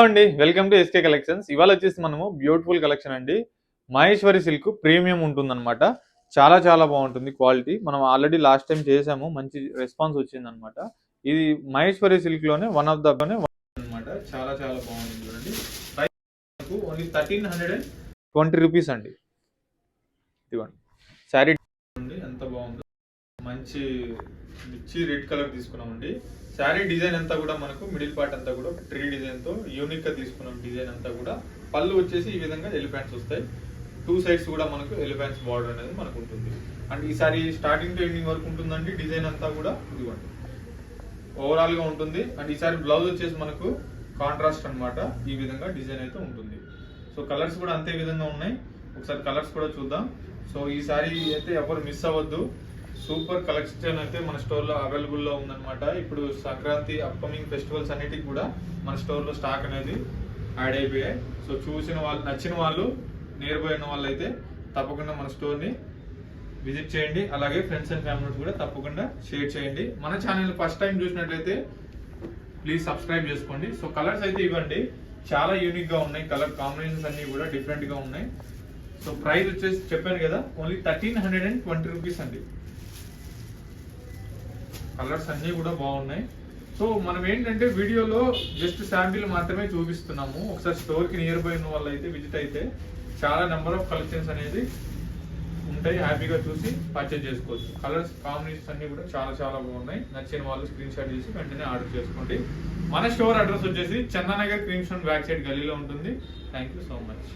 అండి welcome to SK collections. ఇవాళ వచ్చేసి మనము బ్యూటిఫుల్ కలెక్షన్ అండి. మహేశ్వరి సిల్క్ ప్రీమియం ఉంటుందన్నమాట. చాలా చాలా బాగుంటుంది క్వాలిటీ. మనం ఆల్రెడీ లాస్ట్ టైం చేసాము, మంచి రెస్పాన్స్ వచ్చిందనమాట. ఇది మహేశ్వరి సిల్క్ లోనే వన్ ఆఫ్ ద అనమాట. చాలా చాలా బాగుంటుంది చూడండి. ప్రైస్ ఓన్లీ 1320 రూపీస్ అండి. ఇదిగోండి శారీ ఎంత బాగుందో, మంచి మిర్చి రెడ్ కలర్ తీసుకున్నామండి. శారీ డిజైన్ అంతా కూడా మనకు మిడిల్ పార్ట్ అంతా కూడా ట్రీ డిజైన్ తో యూనిక్ గా తీసుకున్నాం. డిజైన్ అంతా కూడా పళ్ళు వచ్చేసి ఈ విధంగా ఎలిఫెంట్స్ వస్తాయి. టూ సైడ్స్ కూడా మనకు ఎలిఫెంట్స్ బార్డర్ అనేది మనకు ఉంటుంది. అండ్ ఈ సారీ స్టార్టింగ్ టు ఎండింగ్ వరకు ఉంటుందండి. డిజైన్ అంతా కూడా ఇదిగోండి ఓవరాల్ గా ఉంటుంది. అండ్ ఈ సారీ బ్లౌజ్ వచ్చేసి మనకు కాంట్రాస్ట్ అన్నమాట. ఈ విధంగా డిజైన్ అయితే ఉంటుంది. సో కలర్స్ కూడా అంతే విధంగా ఉన్నాయి. ఒకసారి కలర్స్ కూడా చూద్దాం. సో ఈ సారీ అయితే ఎవరు మిస్ అవ్వద్దు. సూపర్ కలెక్షన్ అయితే మన స్టోర్ లో అవైలబుల్ లో ఉందన్నమాట. ఇప్పుడు సంక్రాంతి అప్కమింగ్ ఫెస్టివల్స్ అన్నిటికి కూడా మన స్టోర్ లో స్టాక్ అనేది యాడ్ అయిపోయాయి. సో చూసిన వాళ్ళు, నచ్చిన వాళ్ళు, నియర్ బై ఉన్న వాళ్ళు అయితే తప్పకుండా మన స్టోర్ ని విజిట్ చేయండి. అలాగే ఫ్రెండ్స్ అండ్ ఫ్యామిలీస్ కూడా తప్పకుండా షేర్ చేయండి. మన ఛానల్ ఫస్ట్ టైం చూసినట్లయితే ప్లీజ్ సబ్స్క్రైబ్ చేసుకోండి. సో కలర్స్ అయితే ఇవ్వండి, చాలా యూనిక్ గా ఉన్నాయి. కలర్ కాంబినేషన్స్ అన్ని కూడా డిఫరెంట్ గా ఉన్నాయి. సో ప్రైస్ వచ్చేసి చెప్పాను కదా, ఓన్లీ 1320 రూపీస్ అండి. కలర్స్ అన్ని కూడా బాగున్నాయి. సో మనం ఏంటంటే వీడియోలో జస్ట్ శాంపిల్ మాత్రమే చూపిస్తున్నాము. ఒకసారి స్టోర్ కి నియర్ బై ఉన్న వాళ్ళు అయితే విజిట్ అయితే చాలా నెంబర్ ఆఫ్ కలెక్షన్స్ అనేది ఉంటాయి. హ్యాపీగా చూసి పర్చేజ్ చేసుకోవచ్చు. కలర్స్ కాంబినేషన్స్ అన్ని కూడా చాలా చాలా బాగున్నాయి. నచ్చిన వాళ్ళు స్క్రీన్ షాట్ చేసి వెంటనే ఆర్డర్ చేసుకోండి. మన స్టోర్ అడ్రస్ వచ్చేసి Chandanagar cream stone back side గల్లీలో ఉంటుంది. Thank you so much.